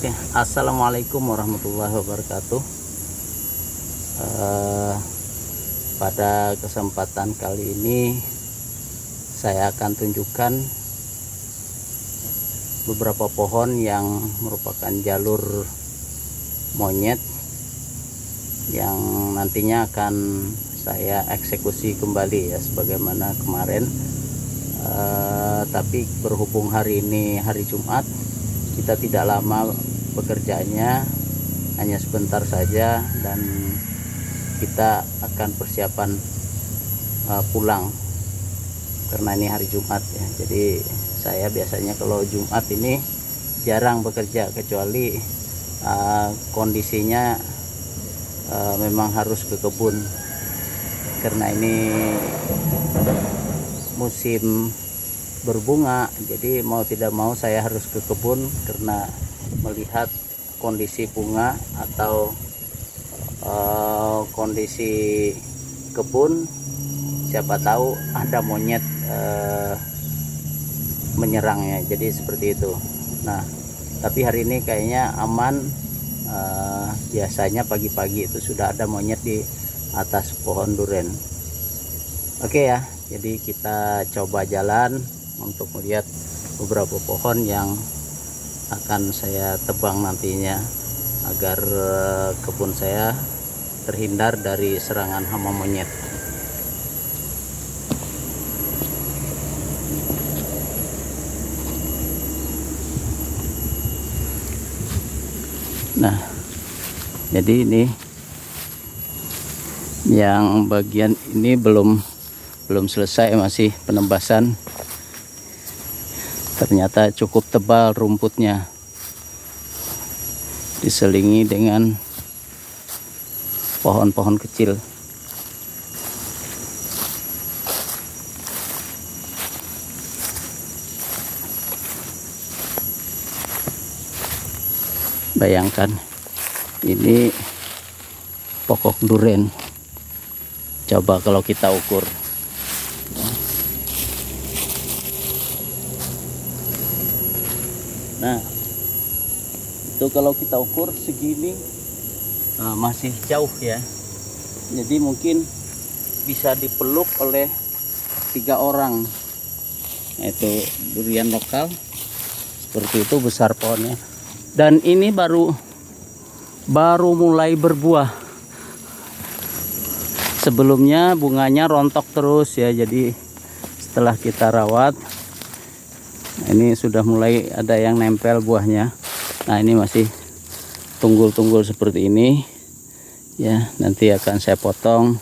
Oke, assalamualaikum warahmatullahi wabarakatuh. Pada kesempatan kali ini saya akan tunjukkan beberapa pohon yang merupakan jalur monyet yang nantinya akan saya eksekusi kembali ya, sebagaimana kemarin. Tapi berhubung hari ini hari Jumat, kita tidak lama bekerjanya, hanya sebentar saja, dan kita akan persiapan pulang karena ini hari Jumat ya. Jadi saya biasanya kalau Jumat ini jarang bekerja, kecuali kondisinya memang harus ke kebun karena ini musim berbunga. Jadi mau tidak mau saya harus ke kebun karena melihat kondisi bunga atau kondisi kebun, siapa tahu ada monyet menyerangnya. Jadi seperti itu. Nah, tapi hari ini kayaknya aman. Biasanya pagi-pagi itu sudah ada monyet di atas pohon duren. Oke ya, jadi kita coba jalan untuk melihat beberapa pohon yang akan saya tebang nantinya agar kebun saya terhindar dari serangan hama monyet. Nah, jadi ini yang bagian ini belum selesai, masih penebasan. Ternyata cukup tebal rumputnya, diselingi dengan pohon-pohon kecil. Bayangkan, ini pokok duren. Coba kalau kita ukur. Nah, itu kalau kita ukur segini masih jauh ya. Jadi mungkin bisa dipeluk oleh 3 orang. Itu durian lokal. Seperti itu besar pohonnya. Dan ini baru mulai berbuah. Sebelumnya bunganya rontok terus ya. Jadi setelah kita rawat, ini sudah mulai ada yang nempel buahnya. Nah, ini masih tunggul-tunggul seperti ini ya. Nanti akan saya potong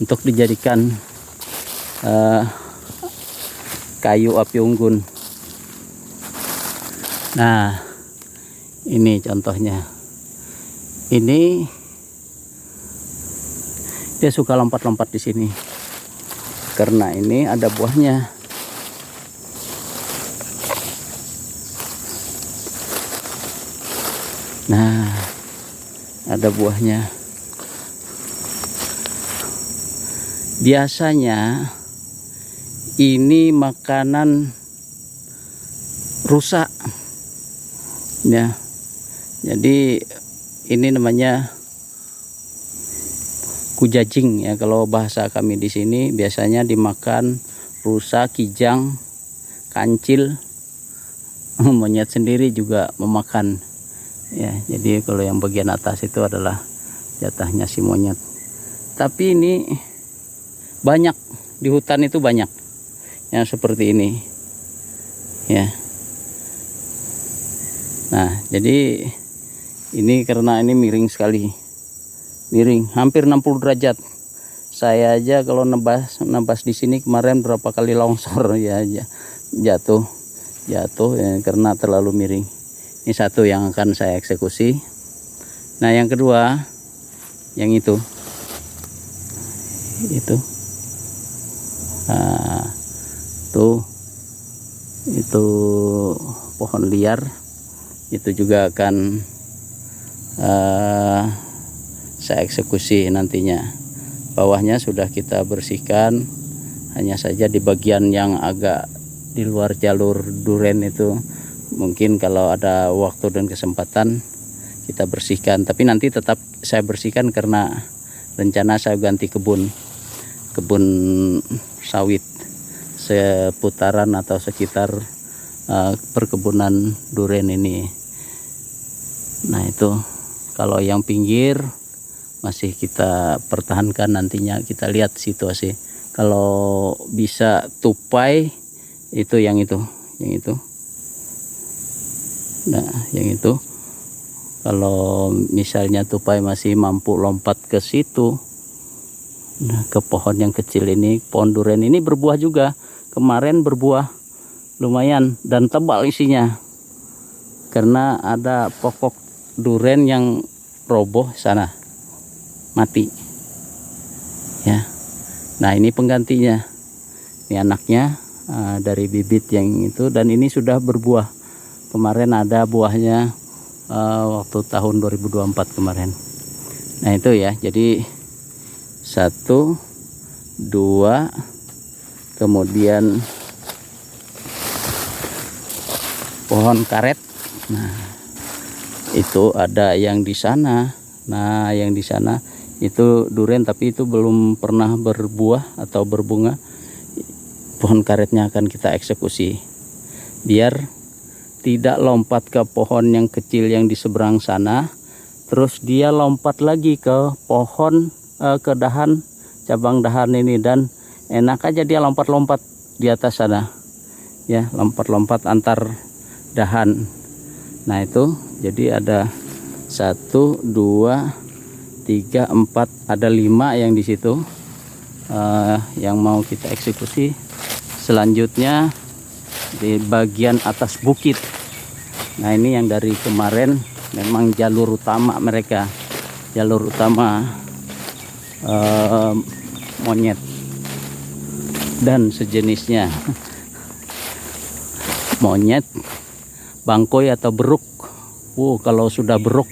untuk dijadikan kayu api unggun. Nah, ini contohnya. Ini dia suka lompat-lompat di sini karena ini ada buahnya. Nah, ada buahnya. Biasanya ini makanan rusa ya. Jadi ini namanya kujajing ya kalau bahasa kami di sini. Biasanya dimakan rusa, kijang, kancil. Monyet sendiri juga memakan ya. Jadi kalau yang bagian atas itu adalah jatahnya si monyet. Tapi ini banyak di hutan, itu banyak yang seperti ini ya. Nah, jadi ini karena ini miring sekali, miring hampir 60 derajat. Saya aja kalau nebas di sini kemarin berapa kali longsor ya, jatuh ya, karena terlalu miring. Ini satu yang akan saya eksekusi. Nah, yang kedua, yang itu. Nah, itu pohon liar. Itu juga akan saya eksekusi nantinya. Bawahnya sudah kita bersihkan, hanya saja di bagian yang agak di luar jalur duren itu Mungkin kalau ada waktu dan kesempatan kita bersihkan, tapi nanti tetap saya bersihkan karena rencana saya ganti kebun sawit seputaran atau sekitar perkebunan duren ini. Nah itu kalau yang pinggir masih kita pertahankan, nantinya kita lihat situasi. Kalau bisa tupai itu yang itu. Nah yang itu kalau misalnya tupai masih mampu lompat ke situ, nah ke pohon yang kecil ini, pohon duren ini berbuah juga. Kemarin berbuah lumayan dan tebal isinya, karena ada pokok duren yang roboh sana, mati ya. Nah ini penggantinya, ini anaknya dari bibit yang itu, dan ini sudah berbuah. Kemarin ada buahnya waktu tahun 2024 kemarin. Nah itu ya, jadi 1, 2, kemudian pohon karet. Nah itu ada yang di sana. Nah yang di sana itu duren, tapi itu belum pernah berbuah atau berbunga. Pohon karetnya akan kita eksekusi biar tidak lompat ke pohon yang kecil yang di seberang sana, terus dia lompat lagi ke pohon ke dahan, cabang dahan ini, dan enak aja dia lompat-lompat di atas sana ya, lompat-lompat antar dahan. Nah itu jadi ada 1, 2, 3, 4, ada 5 yang di situ yang mau kita eksekusi. Selanjutnya di bagian atas bukit. Nah ini yang dari kemarin memang jalur utama mereka, jalur utama monyet dan sejenisnya, monyet, bangkoi atau beruk. Kalau sudah beruk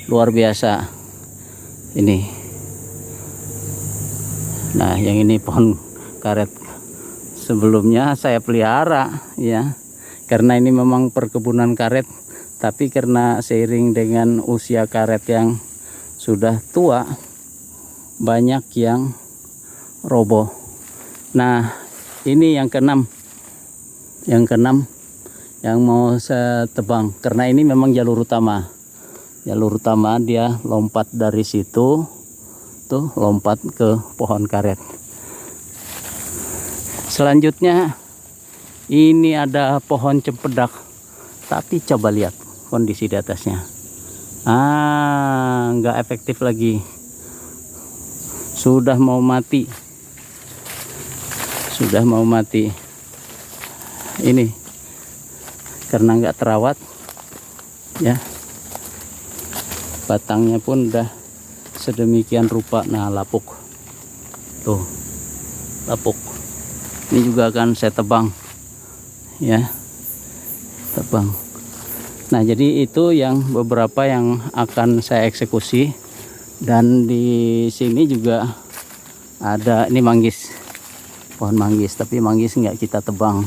luar biasa ini. Nah yang ini pohon karet sebelumnya saya pelihara ya, karena ini memang perkebunan karet, tapi karena seiring dengan usia karet yang sudah tua banyak yang roboh. Nah ini yang keenam yang mau saya tebang, karena ini memang jalur utama dia lompat dari situ tuh, lompat ke pohon karet. Selanjutnya ini ada pohon cempedak, tapi coba lihat kondisi di atasnya. Nggak efektif lagi, sudah mau mati ini karena nggak terawat ya. Batangnya pun udah sedemikian rupa. Nah lapuk tuh, lapuk. Ini juga akan saya tebang ya, tebang. Nah jadi itu yang beberapa yang akan saya eksekusi. Dan di sini juga ada, ini manggis, pohon manggis, tapi manggis nggak kita tebang,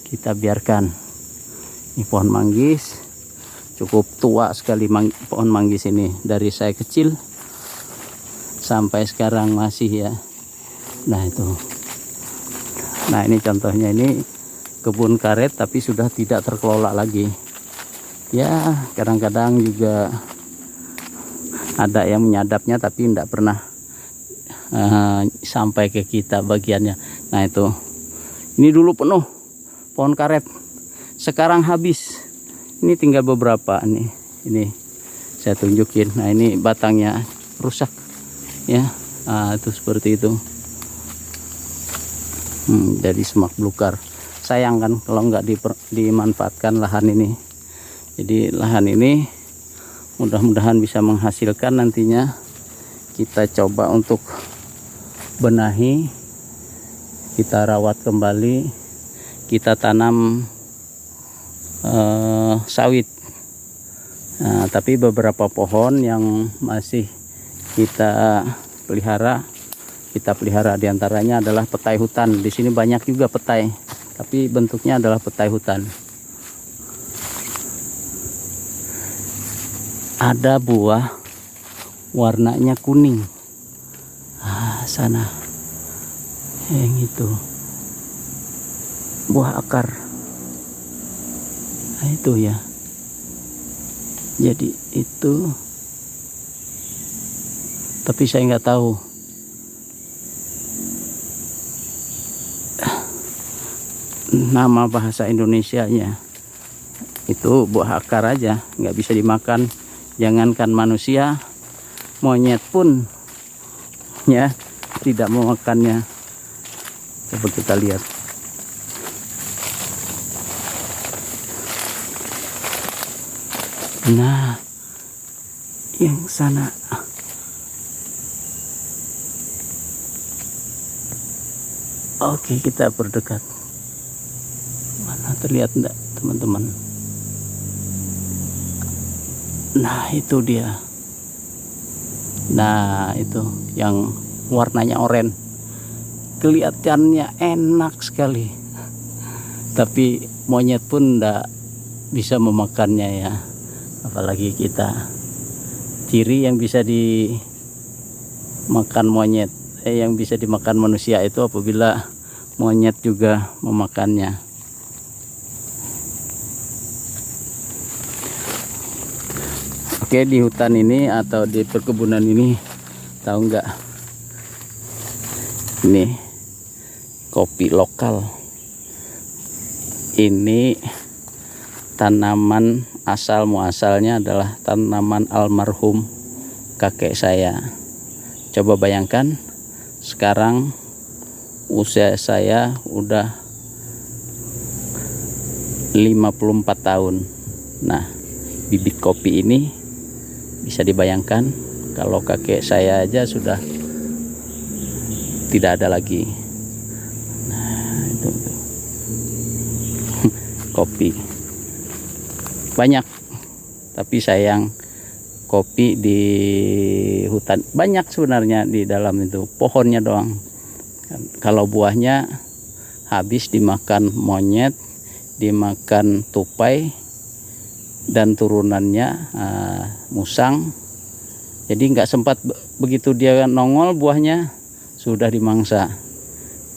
kita biarkan. Ini pohon manggis cukup tua sekali, pohon manggis ini dari saya kecil sampai sekarang masih ya. Nah itu. Nah ini contohnya, ini kebun karet tapi sudah tidak terkelola lagi ya. Kadang-kadang juga ada yang menyadapnya tapi tidak pernah sampai ke kita bagiannya. Nah itu, ini dulu penuh pohon karet, sekarang habis. Ini tinggal beberapa nih, ini saya tunjukin. Nah ini batangnya rusak ya. Itu seperti itu. Jadi semak belukar. Sayang kan kalau nggak dimanfaatkan lahan ini. Jadi lahan ini mudah-mudahan bisa menghasilkan nantinya. Kita coba untuk benahi, kita rawat kembali, kita tanam sawit. Nah, tapi beberapa pohon yang masih kita pelihara diantaranya adalah petai hutan. Di sini banyak juga petai, tapi bentuknya adalah petai hutan. ada buah warnanya kuning. Sana yang itu buah akar. Nah, itu ya. Jadi itu, tapi saya nggak tahu nama bahasa Indonesianya. Itu buah akar aja, nggak bisa dimakan. Jangankan manusia, monyet pun ya tidak memakannya. Coba kita lihat. Nah, yang sana. Oke, kita berdekat. Mana terlihat enggak, teman-teman? Nah, itu dia. Nah, itu yang warnanya oranye. Kelihatannya enak sekali. Tapi monyet pun enggak bisa memakannya ya. Apalagi kita. Ciri yang bisa dimakan monyet, yang bisa dimakan manusia itu apabila monyet juga memakannya. Oke, di hutan ini atau di perkebunan ini, tahu nggak? Ini kopi lokal. Ini tanaman asal muasalnya adalah tanaman almarhum kakek saya. Coba bayangkan, sekarang usia saya udah 54 tahun. Nah, bibit kopi ini bisa dibayangkan kalau kakek saya aja sudah tidak ada lagi. Nah, itu. Kopi banyak, tapi sayang kopi di hutan banyak sebenarnya, di dalam itu pohonnya doang. Kalau buahnya habis dimakan monyet, dimakan tupai dan turunannya musang. Jadi nggak sempat, begitu dia nongol buahnya sudah dimangsa.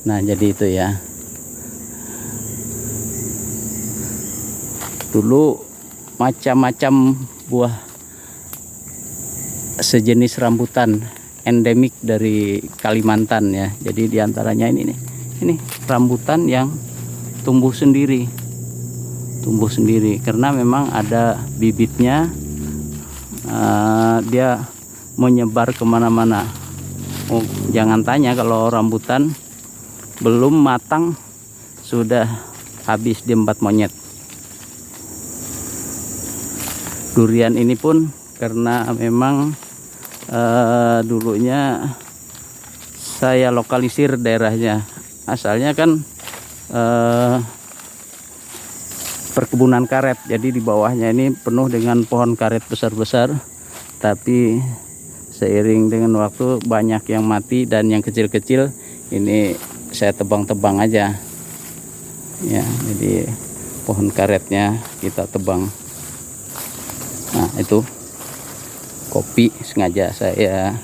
Nah, jadi itu ya. Dulu macam-macam buah sejenis rambutan endemik dari Kalimantan ya. Jadi diantaranya ini nih, ini rambutan yang tumbuh sendiri karena memang ada bibitnya. Dia menyebar kemana-mana. Oh, jangan tanya kalau rambutan belum matang sudah habis diembat monyet. Durian ini pun karena memang dulunya saya lokalisir daerahnya, asalnya kan perkebunan karet, jadi di bawahnya ini penuh dengan pohon karet besar-besar, tapi seiring dengan waktu banyak yang mati dan yang kecil-kecil ini saya tebang-tebang aja ya. Jadi pohon karetnya kita tebang. Nah, itu kopi sengaja saya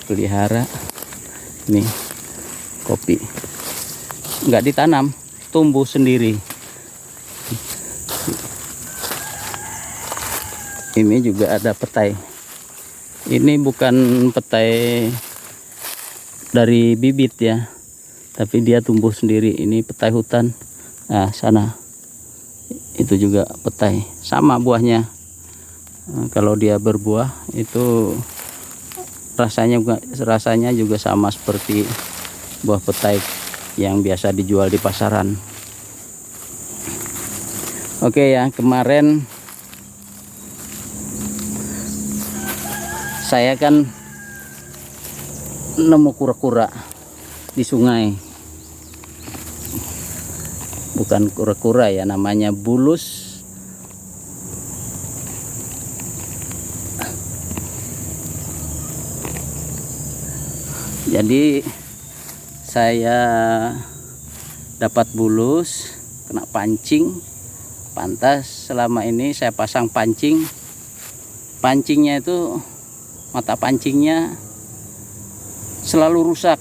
pelihara. Ini kopi nggak ditanam, tumbuh sendiri. Ini juga ada petai. Ini bukan petai dari bibit ya, tapi dia tumbuh sendiri. Ini petai hutan. Nah, sana itu juga petai, sama buahnya. Nah, kalau dia berbuah itu rasanya juga sama seperti buah petai yang biasa dijual di pasaran. Oke ya, kemarin saya kan nemu kura-kura di sungai. Bukan kura-kura ya, namanya bulus. Jadi saya dapat bulus, kena pancing. Pantas selama ini saya pasang pancing pancingnya itu, mata pancingnya selalu rusak,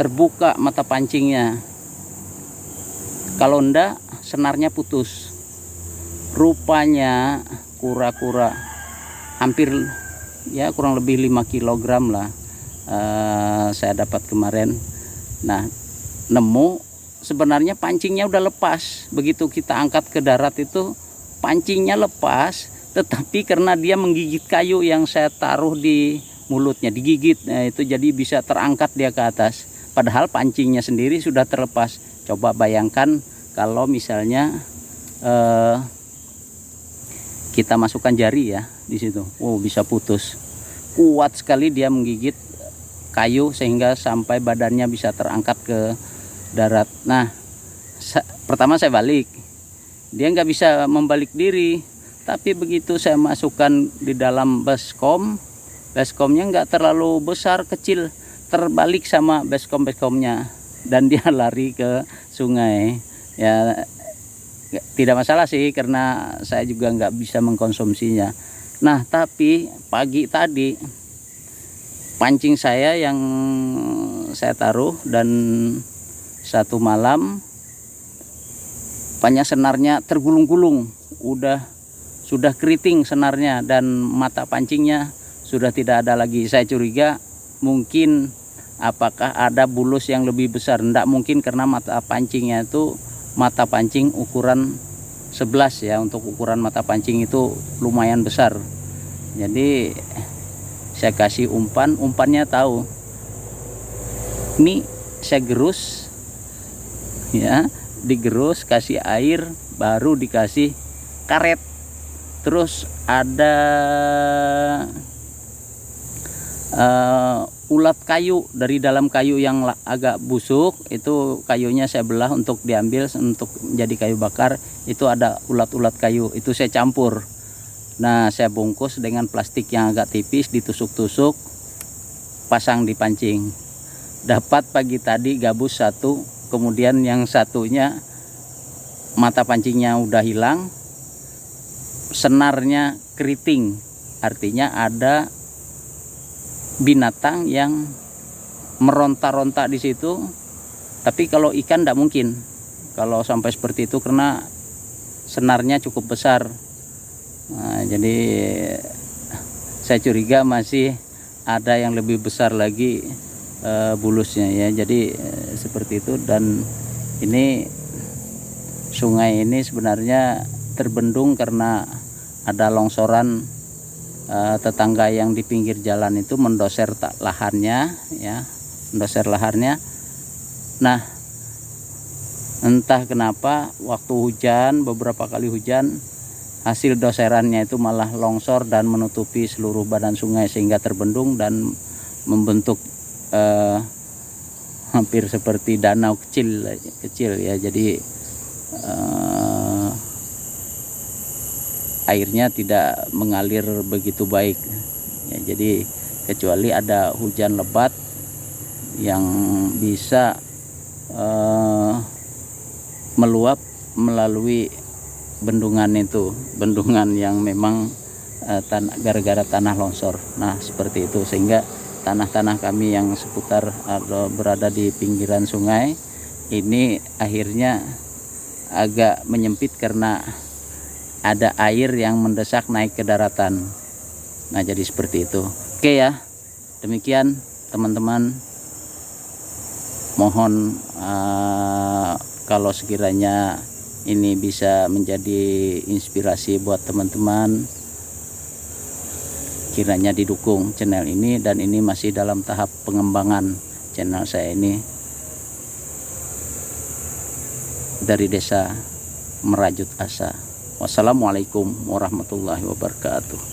terbuka mata pancingnya. Kalau enggak, senarnya putus. Rupanya kura-kura hampir ya kurang lebih 5 kg lah saya dapat kemarin. Nah, nemu sebenarnya pancingnya udah lepas. Begitu kita angkat ke darat itu pancingnya lepas, tetapi karena dia menggigit kayu yang saya taruh di mulutnya, digigit, nah itu jadi bisa terangkat dia ke atas. Padahal pancingnya sendiri sudah terlepas. Coba bayangkan kalau misalnya kita masukkan jari ya di situ, bisa putus. Kuat sekali dia menggigit kayu sehingga sampai badannya bisa terangkat ke darat. Nah, pertama saya balik, dia nggak bisa membalik diri. Tapi begitu saya masukkan di dalam baskomnya nggak terlalu besar, kecil, terbalik sama baskomnya dan dia lari ke sungai. Ya tidak masalah sih karena saya juga nggak bisa mengkonsumsinya. Nah, tapi pagi tadi pancing saya yang saya taruh dan satu malam banyak senarnya tergulung-gulung, sudah keriting senarnya dan mata pancingnya sudah tidak ada lagi. Saya curiga mungkin apakah ada bulus yang lebih besar. Tidak mungkin karena mata pancingnya itu mata pancing ukuran 11 ya. Untuk ukuran mata pancing itu lumayan besar. Jadi saya kasih umpannya tahu. Ini saya gerus ya, digerus, kasih air, baru dikasih karet. Terus ada ulat kayu dari dalam kayu yang agak busuk, itu kayunya saya belah untuk diambil untuk menjadi kayu bakar. Itu ada ulat-ulat kayu, itu saya campur. Nah, saya bungkus dengan plastik yang agak tipis, ditusuk-tusuk, pasang di pancing. Dapat pagi tadi gabus satu, kemudian yang satunya mata pancingnya udah hilang, senarnya keriting, artinya ada binatang yang meronta-ronta di situ. Tapi kalau ikan tidak mungkin kalau sampai seperti itu karena senarnya cukup besar. Nah, jadi saya curiga masih ada yang lebih besar lagi bulusnya ya. Jadi seperti itu. Dan ini sungai ini sebenarnya terbendung karena ada longsoran tetangga yang di pinggir jalan itu mendoser lahannya ya, mendoser lahannya. Nah, entah kenapa waktu hujan, beberapa kali hujan, hasil doserannya itu malah longsor dan menutupi seluruh badan sungai sehingga terbendung dan membentuk hampir seperti danau kecil ya. Jadi airnya tidak mengalir begitu baik ya. Jadi kecuali ada hujan lebat yang bisa meluap melalui bendungan itu, bendungan yang memang gara-gara tanah longsor. Nah, seperti itu, sehingga tanah-tanah kami yang seputar atau berada di pinggiran sungai ini akhirnya agak menyempit karena ada air yang mendesak naik ke daratan. Nah, jadi seperti itu. Oke ya, demikian teman-teman. Mohon kalau sekiranya ini bisa menjadi inspirasi buat teman-teman, kiranya didukung channel ini. Dan ini masih dalam tahap pengembangan channel saya ini dari Desa Merajut Asa. Wassalamualaikum warahmatullahi wabarakatuh.